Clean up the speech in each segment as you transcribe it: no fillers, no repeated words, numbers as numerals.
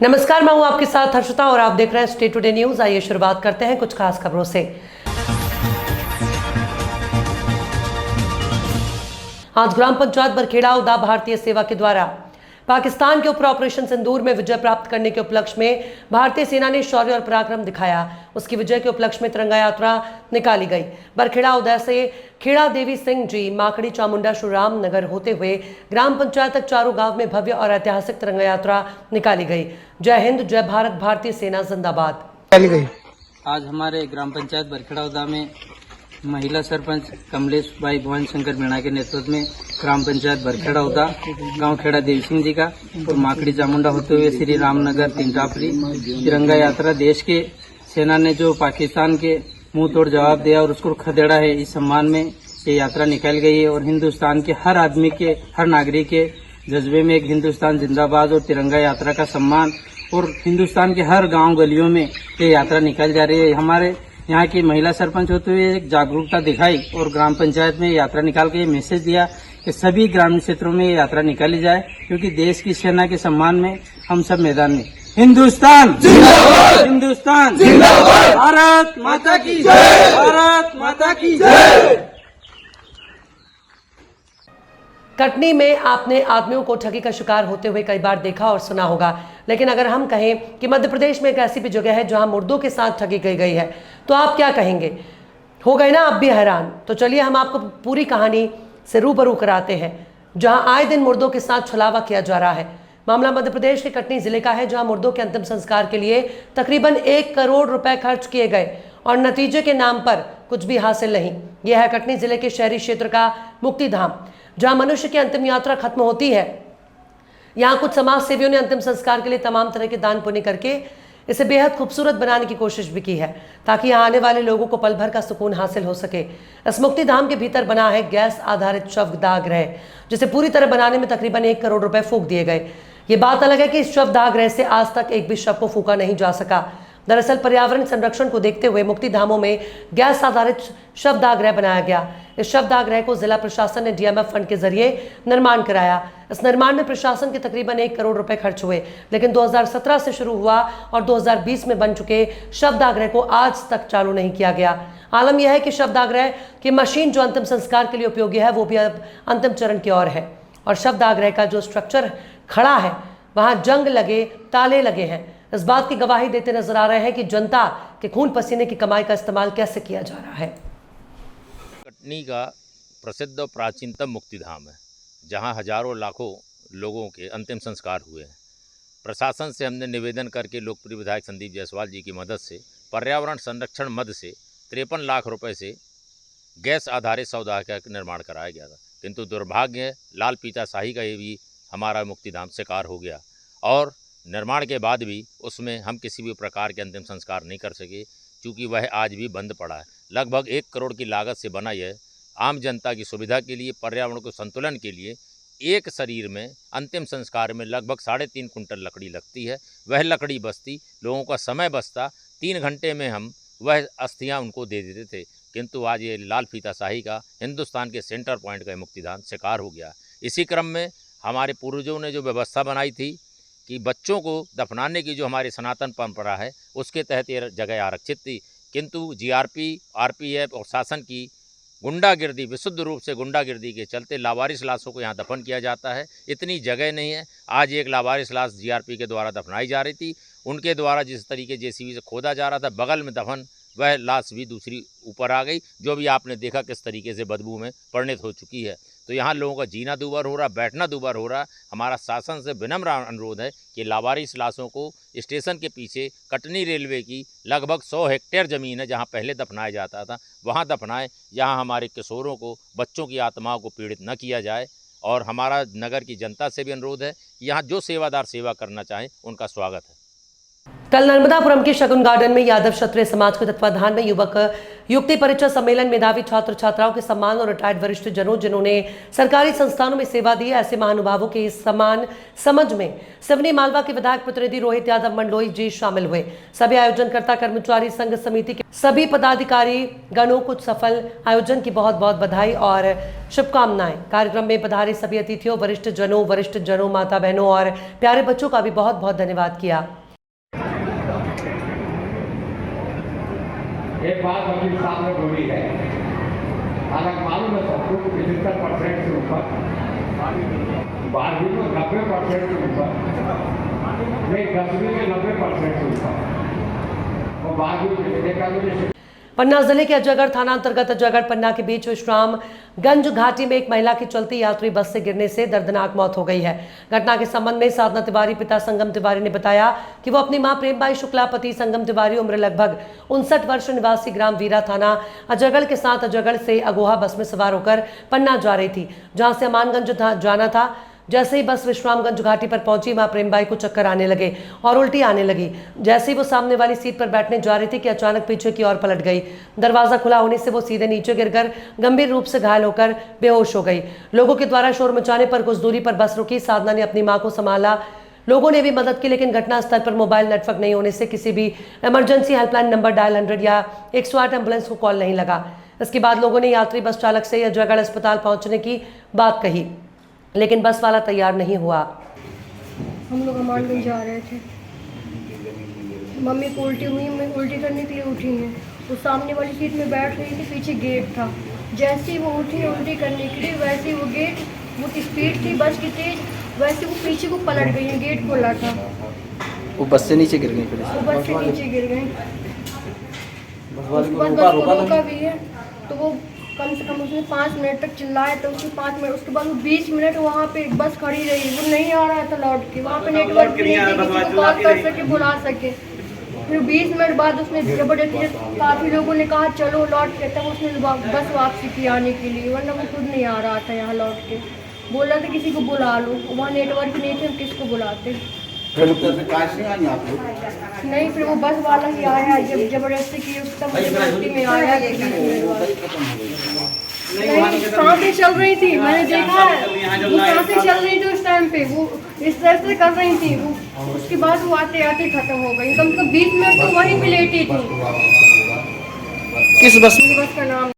नमस्कार, मैं हूं आपके साथ हर्षिता और आप देख रहे हैं स्टेट टुडे न्यूज। आइए शुरुआत करते हैं कुछ खास खबरों से। आज ग्राम पंचायत बरखेड़ा उदा भारतीय सेवा के द्वारा पाकिस्तान के ऊपर ऑपरेशन सिंदूर में विजय प्राप्त करने के उपलक्ष्य में भारतीय सेना ने शौर्य और पराक्रम दिखाया। उसकी विजय के उपलक्ष्य में तिरंगा यात्रा निकाली गई। बरखेड़ा उदय से खेड़ा देवी सिंह जी, माकड़ी चामुंडा श्रीराम नगर होते हुए ग्राम पंचायत तक चारों गांव में भव्य और ऐतिहासिक तिरंगा यात्रा निकाली गई। जय हिंद, जय भारत, भारतीय सेना जिंदाबाद। आज हमारे ग्राम पंचायत बरखेड़ा उदा में महिला सरपंच कमलेश भाई भवन शंकर मीणा के नेतृत्व में ग्राम पंचायत बरखेड़ा उदा, गांव खेड़ा देवी सिंह जी का और माकड़ी चामुंडा होते हुए श्री रामनगर तिंटापरी तिरंगा यात्रा, देश के सेना ने जो पाकिस्तान के मुंह तोड़ जवाब दिया और उसको खदेड़ा है, इस सम्मान में ये यात्रा निकल गई है। और हिंदुस्तान के हर आदमी के, हर नागरिक के जज्बे में एक हिंदुस्तान जिंदाबाद और तिरंगा यात्रा का सम्मान, और हिंदुस्तान के हर गांव गलियों में ये यात्रा निकल जा रही है। हमारे यहाँ की महिला सरपंच होते हुए एक जागरूकता दिखाई और ग्राम पंचायत में यात्रा निकाल के मैसेज दिया कि सभी ग्रामीण क्षेत्रों में ये यात्रा निकाली जाए, क्योंकि देश की सेना के सम्मान में हम सब मैदान में। हिंदुस्तान जिंदाबाद, हिंदुस्तान जिंदाबाद, भारत माता की जय, भारत माता की जय। कटनी में आपने आदमियों को ठगी का शिकार होते हुए कई बार देखा और सुना होगा, लेकिन अगर हम कहें कि मध्य प्रदेश में एक ऐसी भी जगह है जहां मुर्दों के साथ ठगी गई है, तो आप क्या कहेंगे? हो गए ना आप भी हैरान? तो चलिए हम आपको पूरी कहानी से रूबरू कराते हैं, जहां आए दिन मुर्दों के साथ छलावा किया जा रहा है। मामला मध्य प्रदेश के कटनी जिले का है, जहां मुर्दों के अंतिम संस्कार के लिए तकरीबन 1 करोड़ रुपए खर्च किए गए और नतीजे के नाम पर कुछ भी हासिल नहीं। यह है कटनी जिले के शहरी क्षेत्र का मुक्तिधाम, जहां मनुष्य की अंतिम यात्रा खत्म होती है। यहाँ कुछ समाज सेवियों ने अंतिम संस्कार के लिए तमाम तरह के दान पुण्य करके इसे बेहद खूबसूरत बनाने की कोशिश भी की है, ताकि यहाँ आने वाले लोगों को पल भर का सुकून हासिल हो सके। इस मुक्ति धाम के भीतर बना है गैस आधारित शवदाह गृह, जिसे पूरी तरह बनाने में तकरीबन 1 करोड़ रुपए फूंक दिए गए। ये बात अलग है कि इस शवदाह गृह से आज तक एक भी शव को फूका नहीं जा सका। दरअसल पर्यावरण संरक्षण को देखते हुए मुक्ति धामों में गैस आधारित शवदाह गृह बनाया गया। इस शवदाह गृह को जिला प्रशासन ने डीएमएफ फंड के जरिए निर्माण कराया। इस निर्माण में प्रशासन के तकरीबन 1 करोड़ रुपए खर्च हुए, लेकिन 2017 से शुरू हुआ और 2020 में बन चुके शवदाह गृह को आज तक चालू नहीं किया गया। आलम यह है कि शवदाह गृह की मशीन जो अंतिम संस्कार के लिए उपयोगी है, वो भी अब अंतिम चरण की ओर है। और शवदाह गृह का जो स्ट्रक्चर खड़ा है, वहां जंग लगे, ताले लगे हैं। इस बात की गवाही देते नजर आ रहे हैं कि जनता के खून पसीने की कमाई का इस्तेमाल कैसे किया जा रहा है। कटनी का प्रसिद्ध और प्राचीनतम मुक्तिधाम है, जहां हजारों लाखों लोगों के अंतिम संस्कार हुए हैं। प्रशासन से हमने निवेदन करके लोकप्रिय विधायक संदीप जायसवाल जी की मदद से पर्यावरण संरक्षण मद से 53 लाख रुपए से गैस आधारित शवदाह का निर्माण कराया गया था, किंतु दुर्भाग्य है लाल पीताशाही का ये भी हमारा मुक्तिधाम शिकार हो गया और निर्माण के बाद भी उसमें हम किसी भी प्रकार के अंतिम संस्कार नहीं कर सके, क्योंकि वह आज भी बंद पड़ा है। लगभग 1 करोड़ की लागत से बना यह आम जनता की सुविधा के लिए, पर्यावरण को संतुलन के लिए, एक शरीर में अंतिम संस्कार में लगभग 3.5 कुंटल लकड़ी लगती है। वह लकड़ी बचती, लोगों का समय बचता, 3 घंटे में हम वह अस्थियाँ उनको दे देते थे, किंतु आज ये लाल फीताशाही का हिंदुस्तान के सेंटर पॉइंट का मुक्तिधाम शिकार हो गया। इसी क्रम में हमारे पूर्वजों ने जो व्यवस्था बनाई थी कि बच्चों को दफनाने की जो हमारी सनातन परंपरा है, उसके तहत ये जगह आरक्षित थी, किंतु जीआरपी, आरपीएफ और शासन की गुंडागिर्दी, विशुद्ध रूप से गुंडागिर्दी के चलते लावारिस लाशों को यहाँ दफन किया जाता है। इतनी जगह नहीं है। आज एक लावारिस लाश जीआरपी के द्वारा दफनाई जा रही थी, उनके द्वारा जिस तरीके जेसीबी से खोदा जा रहा था, बगल में दफन वह लाश भी दूसरी ऊपर आ गई, जो भी आपने देखा किस तरीके से बदबू में परिणत हो चुकी है। तो यहाँ लोगों का जीना दूभर हो रहा, बैठना दूभर हो रहा। हमारा शासन से विनम्र अनुरोध है कि लावारिस लाशों को स्टेशन के पीछे कटनी रेलवे की लगभग 100 हेक्टेयर ज़मीन है, जहाँ पहले दफनाया जाता था, वहाँ दफनाएं। यहाँ हमारे किशोरों को, बच्चों की आत्माओं को पीड़ित न किया जाए। और हमारा नगर की जनता से भी अनुरोध है कि यहाँ जो सेवादार सेवा करना चाहें, उनका स्वागत है। कल नर्मदापुरम के शगुन गार्डन में यादव क्षत्रिय समाज के तत्वाधान में युवक युक्ति परिचय सम्मेलन मेधावी छात्र छात्राओं के सम्मान और रिटायर्ड वरिष्ठ जनों जिन्होंने सरकारी संस्थानों में सेवा दी, ऐसे महानुभावों के इस सम्मान समझ में सिवनी मालवा के विधायक प्रतिनिधि रोहित यादव मंडलोई जी शामिल हुए। सभी आयोजनकर्ता कर्मचारी संघ समिति के सभी पदाधिकारी गणों को सफल आयोजन की बहुत बहुत बधाई और शुभकामनाएं। कार्यक्रम में पधारे सभी अतिथियों, वरिष्ठ जनों, माता बहनों और प्यारे बच्चों का भी बहुत बहुत धन्यवाद किया। एक बात वकील साहब ने बोली है, हालांकि मालूम है सबको 75% से ऊपर, 12वीं में 90% से ऊपर, नहीं 10वीं में 90% से ऊपर और 12वीं में देखा मुझे। पन्ना जिले के अजयगढ़ थाना अंतर्गत अजयगढ़ पन्ना के बीच विश्रामगंज घाटी में एक महिला की चलती यात्री बस से गिरने से दर्दनाक मौत हो गई है। घटना के संबंध में साधना तिवारी पिता संगम तिवारी ने बताया कि वो अपनी मां प्रेमबाई शुक्ला पति संगम तिवारी उम्र लगभग 59 वर्ष निवासी ग्राम वीरा थाना अजयगढ़ के साथ अजयगढ़ से अगोहा बस में सवार होकर पन्ना जा रही थी, जहां से अमानगंज जाना था। जैसे ही बस विश्रामगंज घाटी पर पहुंची, मां प्रेमबाई को चक्कर आने लगे और उल्टी आने लगी। जैसे ही वो सामने वाली सीट पर बैठने जा रही थी कि अचानक पीछे की ओर पलट गई। दरवाजा खुला होने से वो सीधे नीचे गिरकर गंभीर रूप से घायल होकर बेहोश हो गई। लोगों के द्वारा शोर मचाने पर कुछ दूरी पर बस रुकी। साधना ने अपनी मां को संभाला, लोगों ने भी मदद की, लेकिन घटनास्थल पर मोबाइल नेटवर्क नहीं होने से किसी भी इमरजेंसी हेल्पलाइन नंबर डायल 100 या 108 एम्बुलेंस को कॉल नहीं लगा। इसके बाद लोगों ने यात्री बस चालक से अजयगढ़ अस्पताल पहुंचने की बात कही, लेकिन बस वाला तैयार नहीं हुआ। हम लोग अमानगंज जा रहे थे, मम्मी को उल्टी हुई, मैं उल्टी करने के लिए उठी हैं। वो सामने वाली सीट में बैठ रही थी, पीछे गेट था। जैसे ही वो उठी उल्टी करने के लिए, वैसे ही वो गेट, वो स्पीड थी बस की तेज, वैसे वो पीछे को पलट गई है। गेट खोला था, वो बस से नीचे गिर गई। वो बस से नीचे गिर गई। उसके बाद बस को रोका भी है, तो वो कम से कम उसने 5 मिनट तक चिल्लाए, तो उसके 5 मिनट, उसके बाद वो 20 मिनट वहाँ पे बस खड़ी रही। वो नहीं आ रहा था लौट के, वहाँ पे नेटवर्क नहीं थी किसी को कॉल कर सके, बुला सके। फिर 20 मिनट बाद उसने जबरदस्ती, काफ़ी लोगों ने कहा चलो लौट के, तब उसने बस वापसी की आने के लिए, वरना वो खुद नहीं आ रहा था यहाँ लौट के। बोला था किसी को बुला लो, वहाँ नेटवर्क नहीं थे, किसको बुलाते। नहीं, फिर वो बस वाला ही आया, जब जबरदस्ती की तब जबरदस्ती में आया। सांसें चल रही थी, मैंने देखा है, वो सांसें चल रही थी उस टाइम पे, वो इस तरह से कर रही थी वो। उसके बाद वो आते आते खत्म हो गई। कम से कम 20 मिनट तो वहीं पे लेटी थी। किस बस? बस का नाम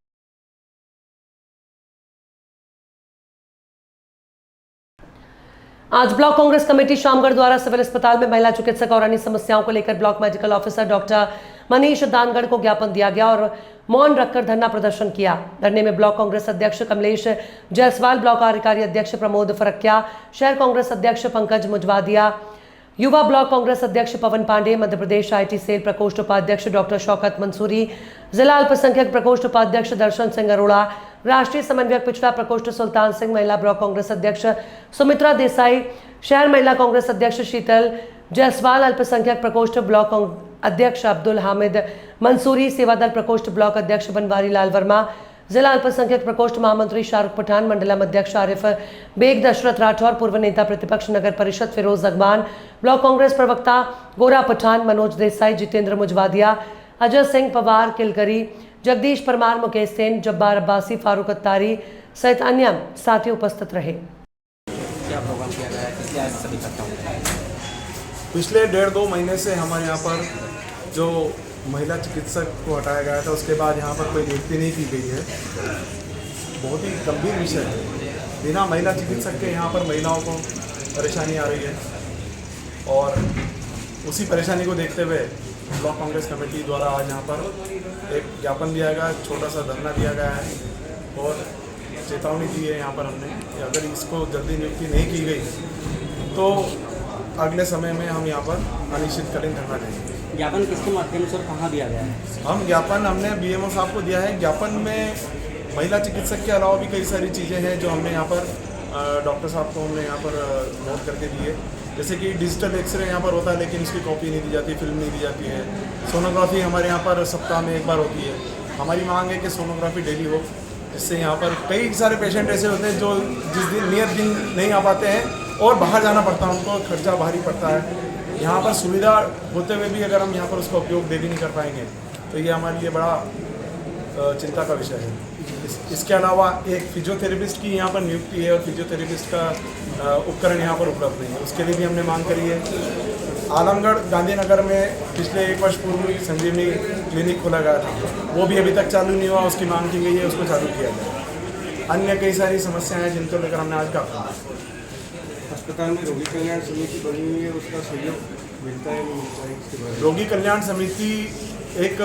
आज ब्लॉक कांग्रेस कमेटी शामगढ़ द्वारा सिविल अस्पताल में महिला चिकित्सक और अन्य समस्याओं को लेकर block medical officer doctor Manish Dangarh को ज्ञापन दिया गया और मौन रखकर धरना प्रदर्शन किया। धरने में ब्लॉक कांग्रेस अध्यक्ष कमलेश जायसवाल, ब्लॉक कार्यकारी अध्यक्ष प्रमोद फरक्या, शहर कांग्रेस अध्यक्ष पंकज मुजवादिया, युवा ब्लॉक कांग्रेस अध्यक्ष पवन पांडे, मध्य प्रदेश IT सेल प्रकोष्ठ उपाध्यक्ष डॉक्टर शौकत मंसूरी, जिला अल्पसंख्यक प्रकोष्ठ उपाध्यक्ष दर्शन सिंह अरोड़ा, राष्ट्रीय समन्वयक पिछड़ा प्रकोष्ठ सुल्तान सिंह, महिला ब्लॉक कांग्रेस अध्यक्ष सुमित्रा देसाई, शहर महिला कांग्रेस अध्यक्ष शीतल जायसवाल, अल्पसंख्यक प्रकोष्ठ ब्लॉक अध्यक्ष अब्दुल हामिद मंसूरी, सेवादल प्रकोष्ठ ब्लॉक अध्यक्ष बनवारी लाल वर्मा, जिला अल्पसंख्यक प्रकोष्ठ महामंत्री शाहरुख पठान, मंडलम अध्यक्ष आरिफ बेग, दशरथ राठौर, पूर्व नेता प्रतिपक्ष नगर परिषद फिरोज अगबान, ब्लॉक कांग्रेस प्रवक्ता गोरा पठान, मनोज देसाई, जितेंद्र मुजवादिया, अजय सिंह पवार, किलकरी, जगदीश परमार, मुकेश सेन, जब्बार अब्बासी, फारूक अत्तारी सहित अन्य साथी उपस्थित रहे। पिछले 1.5-2 महीने से हमारे यहाँ पर जो महिला चिकित्सक को हटाया गया था, उसके बाद यहाँ पर कोई नियुक्ति नहीं की गई है। बहुत ही गंभीर विषय है। बिना महिला चिकित्सक के यहाँ पर महिलाओं को परेशानी आ रही है और उसी परेशानी को देखते हुए ब्लॉक कांग्रेस कमेटी द्वारा आज यहाँ पर एक ज्ञापन दिया गया, छोटा सा धरना दिया गया है और चेतावनी दी है यहाँ पर हमने कि अगर इसको जल्दी नियुक्ति नहीं की गई तो अगले समय में हम यहाँ पर अनिश्चितकालीन धरना देंगे। ज्ञापन किसके माध्यम से और कहाँ दिया गया है? हम ज्ञापन हमने BMO साहब को दिया है। ज्ञापन में महिला चिकित्सक के अलावा भी कई सारी चीज़ें हैं जो हमने यहाँ पर डॉक्टर साहब को हमने यहाँ पर नोट करके दिए। जैसे कि डिजिटल एक्सरे यहाँ पर होता है लेकिन उसकी कॉपी नहीं दी जाती, फिल्म नहीं दी जाती है। सोनोग्राफी हमारे यहाँ पर सप्ताह में 1 बार होती है। हमारी मांग है कि सोनोग्राफी डेली हो, जिससे यहाँ पर कई सारे पेशेंट ऐसे होते हैं जो जिस दिन नियत दिन नहीं आ पाते हैं और बाहर जाना पड़ता है, उनको खर्चा भारी पड़ता है। यहाँ पर सुविधा होते हुए भी अगर हम यहाँ पर उसका उपयोग डेली नहीं कर पाएंगे तो ये हमारे लिए बड़ा चिंता का विषय है। इसके अलावा एक फिजियोथेरेपिस्ट की यहाँ पर नियुक्ति है और फिजियोथेरेपिस्ट का उपकरण यहाँ पर उपलब्ध नहीं है, उसके लिए भी हमने मांग करी है। आलमगढ़ गांधीनगर में पिछले 1 वर्ष पूर्व संजीवनी क्लिनिक खोला गया था, वो भी अभी तक चालू नहीं हुआ, उसकी मांग की गई है, उसको चालू किया जाए। अन्य कई सारी समस्याएं हैं जिनको लेकर हमने आज का अस्पताल में रोगी कल्याण समिति बनी हुई है, उसका सहयोग मिलता है नहीं मिलता है इसके बारे में? रोगी कल्याण समिति एक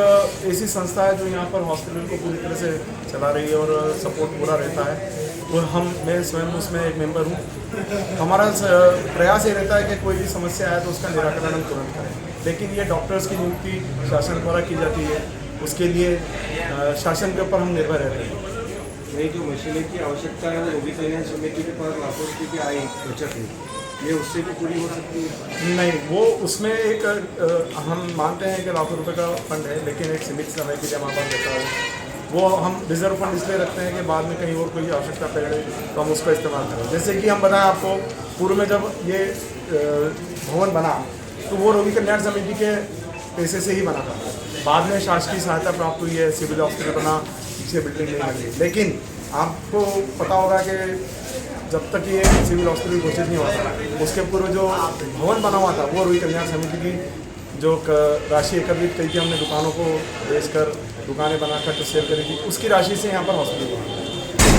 ऐसी संस्था है जो यहाँ पर हॉस्पिटल को पूरी तरह से चला रही है और सपोर्ट पूरा रहता है। और मैं स्वयं उसमें एक मेंबर हूँ। हमारा प्रयास ये रहता है कि कोई भी समस्या आए तो उसका निराकरण हम तुरंत करें, लेकिन ये डॉक्टर्स की नियुक्ति शासन द्वारा की जाती है, उसके लिए शासन के ऊपर हम निर्भर रहते हैं। नहीं, जो मशीनें की आवश्यकता है वो रोगी कल्याण समिति के पास लाखों रुपये की आय बचत है, ये उससे भी पूरी हो सकती है? नहीं, वो उसमें एक हम मानते हैं कि लाखों रुपए का फंड है, लेकिन एक सीमित समय के लिए हमारे पास रहता है। वो हम रिजर्व फंड इसलिए रखते हैं कि बाद में कहीं और कोई आवश्यकता पड़े तो हम उसका इस्तेमाल करें। जैसे कि हम बताएं आपको, पूर्व में जब ये भवन बना तो वो रोगी कल्याण समिति के पैसे से ही बना था। बाद में शासकीय सहायता प्राप्त हुई है, सिविल हॉस्पिटल बना, पीछे बिल्डिंग नहीं बनी। लेकिन आपको पता होगा कि जब तक ये सिविल हॉस्पिटल घोषित नहीं हुआ था, उसके पूर्व जो भवन बना हुआ था वो रोगी कल्याण समिति की जो राशि एकत्रित करी थी, हमने दुकानों को बेचकर दुकानें बनाकर सेल करी थी, उसकी राशि से यहाँ पर हॉस्पिटल बना।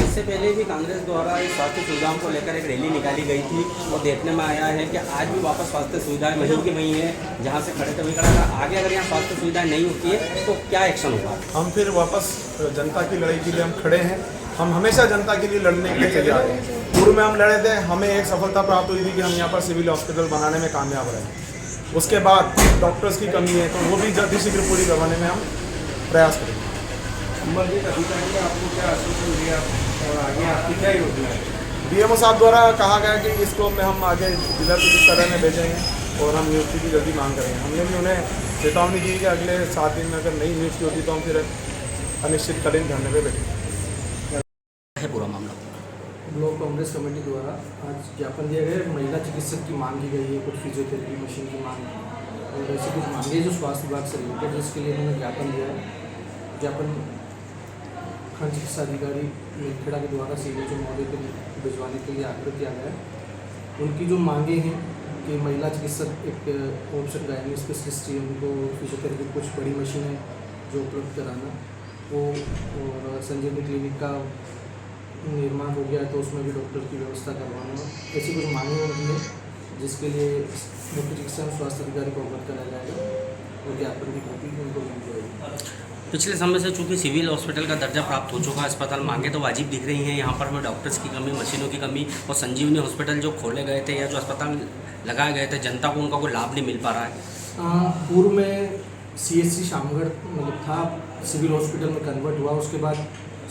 इससे पहले भी कांग्रेस द्वारा इस स्वास्थ्य सुविधाओं को लेकर एक रैली निकाली गई थी और देखने में आया है कि आज भी वापस स्वास्थ्य सुविधाएं वहीं की वहीं है, जहां से खड़े थे वहीं खड़ा। आगे अगर यहाँ स्वास्थ्य सुविधाएं नहीं होती है तो क्या एक्शन होगा? हम फिर वापस जनता की लड़ाई के लिए हम खड़े हैं। हम हमेशा जनता के लिए लड़ने के लिए तैयार हैं। पूर्व में हम लड़े थे, हमें एक सफलता प्राप्त हुई थी कि हम यहाँ पर सिविल हॉस्पिटल बनाने में कामयाब रहे। उसके बाद डॉक्टर्स की कमी है तो वो भी जल्दी शीघ्र पूरी करवाने में हम प्रयास करेंगे। संबंधित अधिकारी ने आपको क्या आश्वासन दिया और आगे आपकी क्या योजना है? DMO साहब द्वारा कहा गया कि इसको में हम आगे जिला चिकित्सालय में भेजेंगे और हम नियुक्ति की जल्दी मांग करेंगे। हमने भी उन्हें चेतावनी दी कि अगले 7 दिन में अगर नई नियुक्ति होती तो हम फिर अनिश्चितकालीन धरने पर बैठेंगे। पूरा मामला ब्लॉक कांग्रेस कमेटी द्वारा आज ज्ञापन दिया गया है। महिला चिकित्सक की मांग की गई है, कुछ फिजियोथेरेपी मशीन की मांग और ऐसी कुछ मांगे जो स्वास्थ्य विभाग से रिलेटेड, जिसके लिए उन्होंने ज्ञापन दिया है। ज्ञापन खंड चिकित्सा अधिकारी मेलखेड़ा के द्वारा CHO महोदय को भिजवाने के लिए आग्रह किया गया है। उनकी जो मांगे हैं कि महिला चिकित्सक एक ऑप्शन गायनी स्पेशलिस्ट चाहिए, उनको फिजियोथेरेपी कुछ बड़ी मशीनें जो उपलब्ध कराना वो, और संजीवनी क्लिनिक का निर्माण हो गया है तो उसमें भी डॉक्टर की व्यवस्था करवाना, ऐसी कुछ मांगे होती है जिसके लिए मुख्य चिकित्सा एवं स्वास्थ्य अधिकारी को अवगत कराया जाएगा और ज्ञापन की कॉपी उनको दी जाएगी। पिछले समय से चूंकि सिविल हॉस्पिटल का दर्जा प्राप्त हो चुका अस्पताल, मांगे तो वाजिब दिख रही हैं यहाँ पर, डॉक्टर्स की कमी, मशीनों की कमी, और संजीवनी हॉस्पिटल जो खोले गए थे या जो अस्पताल लगाए गए थे जनता को उनका कोई लाभ नहीं मिल पा रहा है। पूर्व में CHC शामगढ़ मतलब था, सिविल हॉस्पिटल में कन्वर्ट हुआ, उसके बाद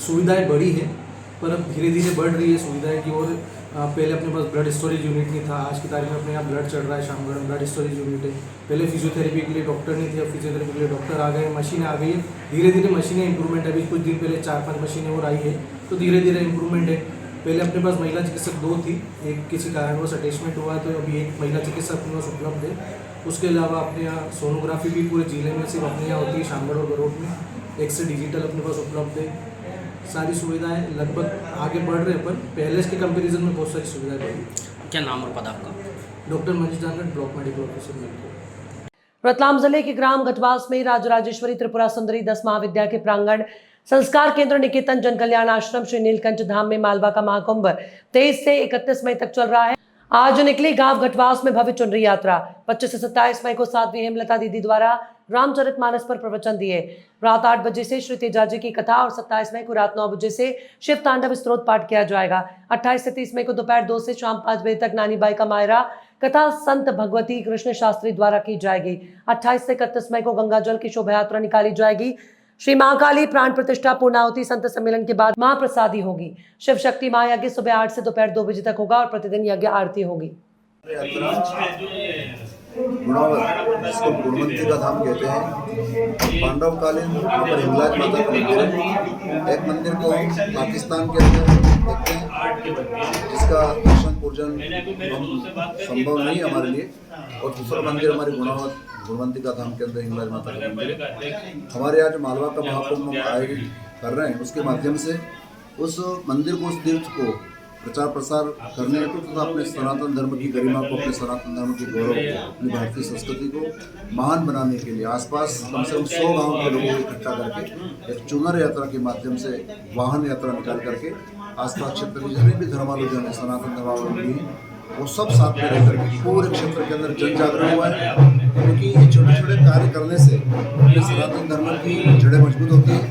सुविधाएँ बढ़ी हैं पर अब धीरे धीरे बढ़ रही है सुविधाएं की ओर। पहले अपने पास ब्लड स्टोरेज यूनिट नहीं था, आज की तारीख में अपने यहाँ ब्लड चढ़ रहा है, शामगढ़ में ब्लड स्टोरेज यूनिट है। पहले फिजियोथेरेपी के लिए डॉक्टर नहीं थे, अब फिजियोथेरेपी के लिए डॉक्टर आ गए, मशीनें आ गई है। धीरे धीरे मशीनें इंप्रूवमेंट है। अभी कुछ दिन पहले 4-5 मशीनें और आई है तो धीरे धीरे इंप्रूवमेंट है। पहले अपने पास महिला चिकित्सक 2 थी, एक किसी कारणवश अटैचमेंट हुआ तो अभी एक महिला चिकित्सक अपने पास उपलब्ध है। उसके अलावा अपने यहाँ सोनोग्राफी भी पूरे जिले में सिर्फ अपने यहाँ होती है, शामगढ़ और गरोट में। एक्स डिजिटल अपने पास उपलब्ध है। सारी सुविधाएं लगभग आगे बढ़ रहे हैं, पर पहले के कंपैरिजन में बहुत सारी सुविधाएं बढ़ी। क्या नाम और पद आपका? डॉक्टर मनीष जानकर, block medical officer Melkheda. Ratlam जिले के ग्राम घटवास में राजराजेश्वरी त्रिपुरा सुंदरी 10 महाविद्या के प्रांगण संस्कार केंद्र निकेतन जन कल्याण आश्रम श्री नीलकंठ धाम में मालवा का महाकुंभ 23 से 31 मई तक चल रहा है। आज निकली गांव घटवास में भव्य चुनरी यात्रा। 25 से 27 मई को 7वीं हेमलता दीदी द्वारा रामचरितमानस पर प्रवचन दिए। रात 8 बजे से श्री तेजाजी की कथा और 27 मई को रात 9 बजे से शिव तांडव स्तोत्र पाठ किया जाएगा। 28 से 30 मई को दोपहर 2 से शाम 5 बजे तक नानी बाई का मायरा कथा संत भगवती कृष्ण शास्त्री द्वारा की जाएगी। 28 से 31 मई को गंगा जल की शोभा यात्रा निकाली जाएगी। श्री महाकाली प्राण प्रतिष्ठा पूर्णाहुति संत सम्मेलन के बाद महाप्रसादी होगी। शिव शक्ति महायज्ञ सुबह 8 से दोपहर 2 बजे तक होगा और प्रतिदिन यज्ञ आरती होगी। गुणावत, जिसको गुणवंती का धाम कहते हैं। पांडवकालीन वहाँ पर हिंगलाज माता का मंदिर है। एक मंदिर को पाकिस्तान के अंदर देखते हैं, जिसका दर्शन पूजन हम संभव नहीं हमारे लिए। और दूसरा मंदिर हमारी गुणवंती का धाम के अंदर हिंगलाज माता का मंदिर है। हमारे यहाँ जो मालवा का महाकुंभ हम आयोजित कर रहे हैं, उसके माध्यम से उस मंदिर को, उस तीर्थ को प्रचार प्रसार करने हेतु तथा अपने सनातन धर्म की गरिमा को, अपने सनातन धर्म की गौरव को, अपनी भारतीय संस्कृति को महान बनाने के लिए आसपास कम से कम 100 गाँव के लोगों को इकट्ठा करके एक चुनर यात्रा के माध्यम से वाहन यात्रा निकाल करके आसपास क्षेत्र के जितने भी धर्मावलंबी हैं, सनातन धर्मावलंबी हैं, वो सब साथ में रहकर के पूरे क्षेत्र के अंदर जन जागरण हुआ है। क्योंकि ये छोटे छोटे कार्य करने से अपने सनातन धर्म की जड़ें मजबूत होती है,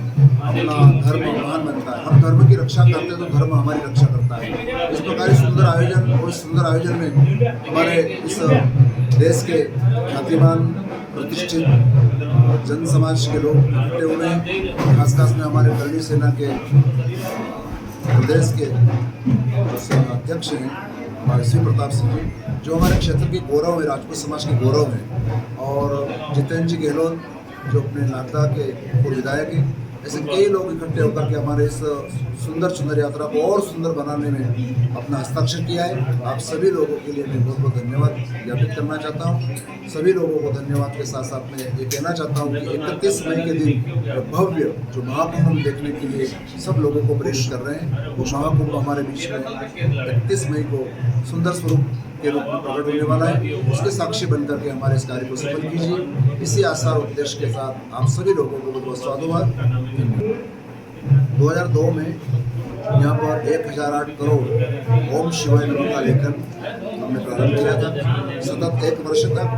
अपना धर्म महान बनता है। हम धर्म की रक्षा करते हैं तो धर्म हमारी रक्षा करता है। इस प्रकार सुंदर आयोजन, और सुंदर आयोजन में हमारे इस देश के ख्यातिमान प्रतिष्ठित जन समाज के लोग इकट्ठे हुए हैं। खासखास में हमारे करणी सेना के प्रदेश के अध्यक्ष हैं हमारे श्री प्रताप सिंह जी, जो हमारे क्षेत्र के गौरव है, राजपूत समाज के गौरव हैं। और जितेंद्र जी गहलोत, जो अपने नागदा के पूर्व विधायक हैं। ऐसे कई लोग इकट्ठे होकर के हमारे इस सुंदर यात्रा को और सुंदर बनाने में अपना हस्ताक्षर किया है। आप सभी लोगों के लिए मैं बहुत बहुत धन्यवाद ज्ञापित करना चाहता हूँ। सभी लोगों को धन्यवाद के साथ साथ मैं ये कहना चाहता हूँ कि 31 मई के दिन भव्य जो महाकुंभ हम देखने के लिए सब लोगों को प्रेरित कर रहे हैं, वो महाकुंभ हमारे बीच में 31 मई को सुंदर स्वरूप के रूप में प्रकट होने वाला है। उसके साक्षी बनकर के हमारे इस कार्य को सफल कीजिए। इसी आशा और उद्देश्य के साथ आप सभी लोगों को बहुत बहुत साधुवाद। 2002 में यहाँ पर 1008 करोड़ ओम शिवाय नमः का लेखन हमने प्रारंभ किया था। सतत 1 वर्ष तक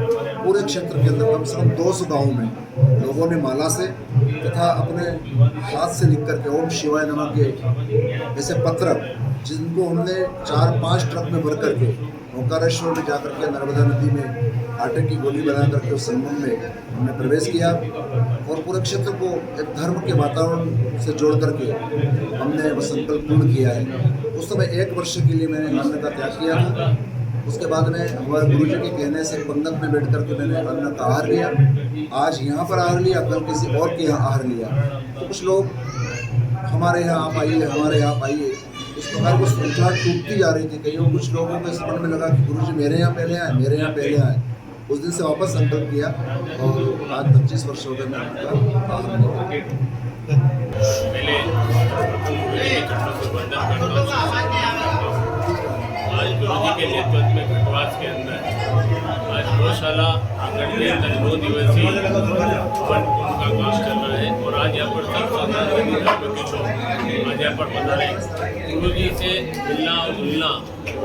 पूरे क्षेत्र के अंदर कम से कम 200 गाँवों में लोगों ने माला से तथा अपने हाथ से लिख करके ओम शिवाय नमः के ऐसे पत्र, जिनको हमने 4-5 ट्रक में भर करके ओंकारेश्वर में जाकर के नर्मदा नदी में आटे की गोली बना करके उस संगम में हमने प्रवेश किया और पूरे क्षेत्र को एक धर्म के वातावरण से जोड़ करके हमने वो संकल्प पूर्ण किया है। उस समय 1 वर्ष के लिए मैंने अन्न का त्याग किया था। उसके बाद में हमारे गुरु जी के कहने से पंगत में बैठ करके मैंने अन्न का आहार लिया। आज यहाँ पर आहार लिया, कल किसी और के यहाँ आहार लिया। तो कुछ लोग हमारे यहाँ आप आइए, हमारे यहाँ आप आइए, इस प्रकार को श्रृंखला टूटती जा रही थी। कईयों कुछ लोगों को इस मन में लगा कि गुरुजी मेरे यहाँ पहले आए, मेरे यहाँ पहले आए। उस दिन से वापस संकल्प किया और आज 25 वर्ष हो गए मैं आज गुरु जी के नेतृत्व में घटवास के अंदर आज गौशाला आंगन के अंदर 2 दिवसीय वन कुंभ का काम चल रहा है और आज यहाँ पर सब सनातनी धर्म के लोग आज यहाँ पर पधारे। गुरु जी से मिलना और जुलना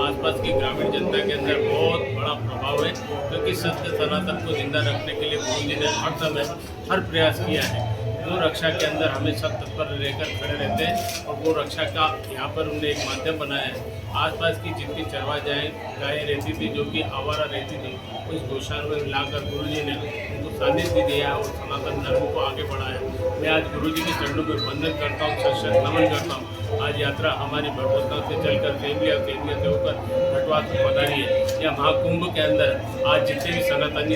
आसपास की ग्रामीण जनता के अंदर बहुत बड़ा प्रभाव है, क्योंकि सत्य सनातन को जिंदा रखने के लिए गुरु जी ने हर समय हर प्रयास किया है। गो रक्षा के अंदर हमेशा तत्पर रहकर खड़े रहते हैं और गो रक्षा का यहाँ पर उन्होंने एक माध्यम बनाया है। आसपास की जितनी चरवा गायें रहती थी, जो कि आवारा रहती थी, उस गौशाला में लाकर गुरुजी ने उनको सानिध्य दिया और सनातन धर्म को आगे बढ़ाया। मैं आज गुरुजी के चरणों में वंदन करता हूँ, सशक्त नमन करता हूँ। आज यात्रा हमारी भगवतता से चलकर सेंधिया से होकर घटवास में पधारी है। या महाकुंभ के अंदर आज जितने भी सनातनी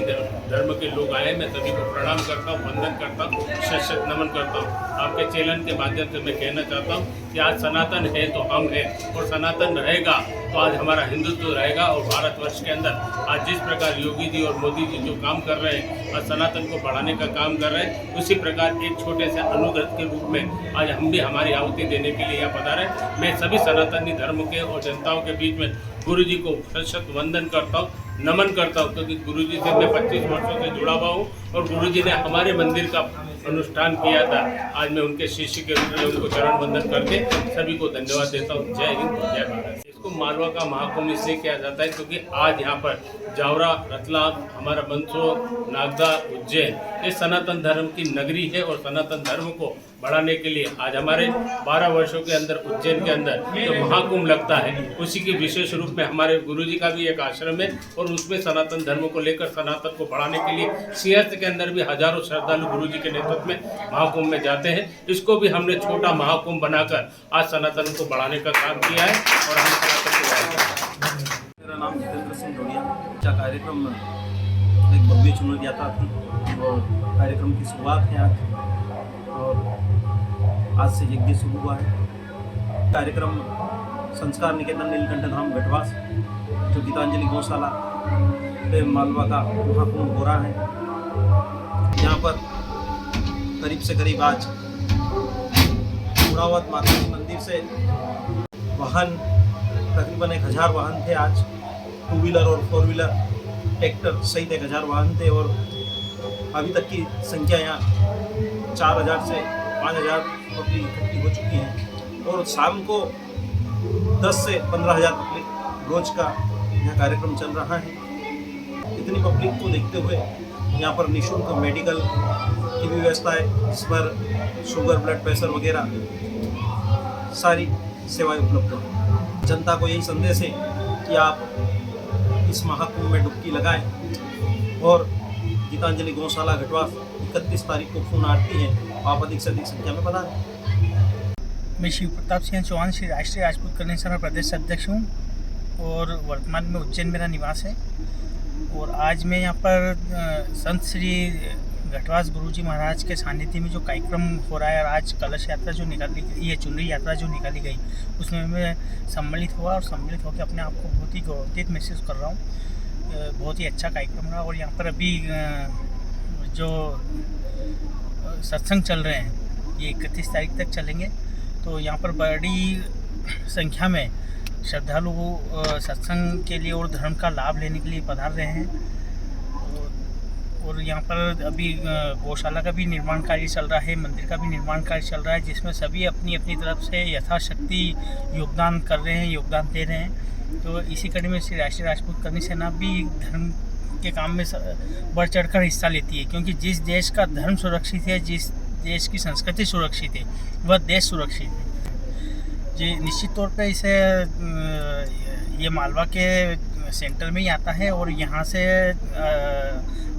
धर्म के लोग आए, मैं सभी को प्रणाम करता हूँ, वंदन करता हूँ, सशक्त नमन करता हूँ। आपके चैनल के माध्यम से मैं कहना चाहता हूँ कि आज सनातन है तो हम हैं और सनातन रहेगा तो आज हमारा हिंदुत्व रहेगा। और भारतवर्ष के अंदर आज जिस प्रकार योगी जी और मोदी जी जो काम कर रहे हैं और सनातन को बढ़ाने का काम कर रहे हैं, उसी प्रकार एक छोटे से अनुगत के रूप में आज हम भी हमारी आहुति देने के लिए यहाँ पधारे। मैं सभी सनातनी धर्म के और जनताओं के बीच में गुरु जी को सशक्त वंदन करता हूँ, नमन करता हूँ, क्योंकि गुरु जी से मैं 25 वर्षों से जुड़ा हुआ हूँ और गुरु जी ने हमारे मंदिर का अनुष्ठान किया था। आज मैं उनके शिष्य के रूप में उनको चरण वंदन करके सभी को धन्यवाद देता हूँ। जय हिंद, जय भारत। इसको मालवा का महाकुंभ इसलिए किया जाता है क्योंकि आज यहाँ पर जावरा, रतलाम, हमारा मंदसौर, नागदा, उज्जैन ये सनातन धर्म की नगरी है और सनातन धर्म को बढ़ाने के लिए आज हमारे 12 वर्षों के अंदर उज्जैन के अंदर जो महाकुंभ लगता है, उसी के विशेष रूप में हमारे गुरुजी का भी एक आश्रम है और उसमें सनातन धर्म को लेकर सनातन को बढ़ाने के लिए सिंहस्थ के अंदर भी हजारों श्रद्धालु गुरुजी के नेतृत्व में महाकुंभ में जाते हैं। इसको भी हमने छोटा महाकुंभ बनाकर आज सनातन को बढ़ाने का काम किया है और हम सनातन को। मेरा नाम जितेंद्र सिंह ढोलिया। कार्यक्रम एक भव्य चुनाव यात्रा थी और कार्यक्रम की शुरुआत है आज, और आज से यज्ञ शुरू हुआ है। कार्यक्रम संस्कार निकेतन नीलकंठ धाम घटवास, जो गीतांजलि गौशाला पे मालवा का महाकुंभ हो रहा है। यहाँ पर करीब से करीब आज गुणावत माता जी मंदिर से वाहन तकरीबन 1000 वाहन थे आज, 2 व्हीलर और 4 व्हीलर ट्रैक्टर सहित 1000 वाहन थे, और अभी तक की संख्या यहाँ 4000 से 5000 पब्लिक इकट्ठी हो चुकी है, और शाम को 10 से 15000 पब्लिक रोज का यह कार्यक्रम चल रहा है। इतनी पब्लिक को देखते हुए यहाँ पर निःशुल्क मेडिकल की भी व्यवस्था है, जिस पर शुगर, ब्लड प्रेशर वगैरह सारी सेवाएं उपलब्ध हैं। जनता को यही संदेश है कि आप इस महाकुंभ में डुबकी लगाएं, और गीतांजलि गौशाला घटवास 31 तारीख को पूर्ण आरती है, आप अधिक से अधिक संख्या में पधारें। मैं शिव प्रताप सिंह चौहान, श्री राष्ट्रीय राजपूत कल्याण सभा प्रदेश अध्यक्ष हूँ, और वर्तमान में उज्जैन मेरा निवास है। और आज मैं यहाँ पर संत श्री घटवास गुरुजी महाराज के सानिध्य में जो कार्यक्रम हो रहा है, और आज कलश यात्रा जो निकाली, ये चुनरी यात्रा जो निकाली गई, उसमें मैं सम्मिलित हुआ, और सम्मिलित होकर अपने आप को बहुत ही गौरवान्वित महसूस कर रहा हूँ। बहुत ही अच्छा कार्यक्रम रहा, और यहाँ पर अभी जो सत्संग चल रहे हैं ये 31 तारीख तक चलेंगे, तो यहाँ पर बड़ी संख्या में श्रद्धालु सत्संग के लिए और धर्म का लाभ लेने के लिए पधार रहे हैं। और यहाँ पर अभी गौशाला का भी निर्माण कार्य चल रहा है, मंदिर का भी निर्माण कार्य चल रहा है, जिसमें सभी अपनी अपनी तरफ से यथाशक्ति योगदान कर रहे हैं, योगदान दे रहे हैं। तो इसी कड़ी में श्री राष्ट्रीय राजपूत कल्याण सेना भी धर्म के काम में बढ़ चढ़कर हिस्सा लेती है, क्योंकि जिस देश का धर्म सुरक्षित है, जिस देश की संस्कृति सुरक्षित है, वह देश सुरक्षित है जी। निश्चित तौर पे इसे ये मालवा के सेंटर में ही आता है, और यहाँ से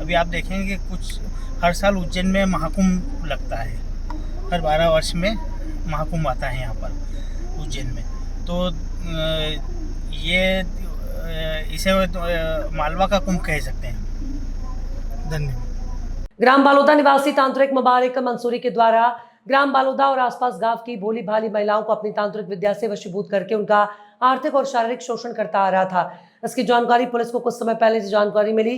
अभी आप देखेंगे कि कुछ हर साल उज्जैन में महाकुंभ लगता है, हर 12 वर्ष में महाकुंभ आता है यहाँ पर उज्जैन में। तो ये इसे मालवा का कुंभ कह सकते हैं। धन्यवाद। ग्राम बालोदा निवासी तांत्रिक मुबारक मंसूरी के द्वारा ग्राम बालोदा और आसपास गांव की भोली भाली महिलाओं को अपनी तांत्रिक विद्या से वशीभूत करके उनका आर्थिक और शारीरिक शोषण करता आ रहा था। इसकी जानकारी पुलिस को कुछ समय पहले से जानकारी मिली।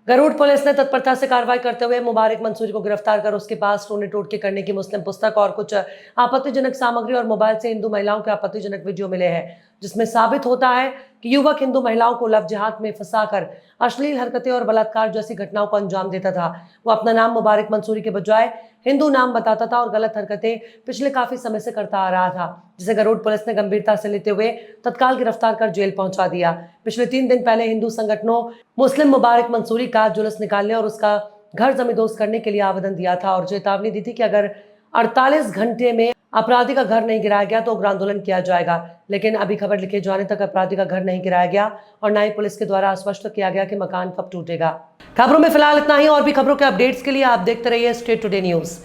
गरुड़ पुलिस ने तत्परता से कार्रवाई करते हुए मुबारक मंसूरी को गिरफ्तार कर उसके पास टोने टोटके करने की मुस्लिम पुस्तक और कुछ आपत्तिजनक सामग्री और मोबाइल से हिंदू महिलाओं के आपत्तिजनक वीडियो मिले हैं, जिसमें साबित होता है कि युवक हिंदू महिलाओं को लव जिहाद में फंसाकर अश्लील हरकतें और बलात्कार जैसी घटनाओं को अंजाम देता था। वो अपना नाम मुबारक मंसूरी के बजाय हिंदू नाम बताता था और गलत हरकतें पिछले काफी समय से करता आ रहा था, जिसे गरुड़ पुलिस ने गंभीरता से लेते हुए तत्काल गिरफ्तार कर जेल पहुंचा दिया। पिछले 3 दिन पहले हिंदू संगठनों मुस्लिम मुबारक मंसूरी का जुलूस निकालने और उसका घर जमींदोज करने के लिए आवेदन दिया था और चेतावनी दी थी कि अगर 48 घंटे में अपराधी का घर नहीं गिराया गया तो उग्र आंदोलन किया जाएगा। लेकिन अभी खबर लिखे जाने तक अपराधी का घर नहीं गिराया गया और न ही पुलिस के द्वारा आश्वस्त किया गया कि मकान कब टूटेगा। खबरों में फिलहाल इतना ही। और भी खबरों के अपडेट्स के लिए आप देखते रहिए स्टेट टुडे न्यूज।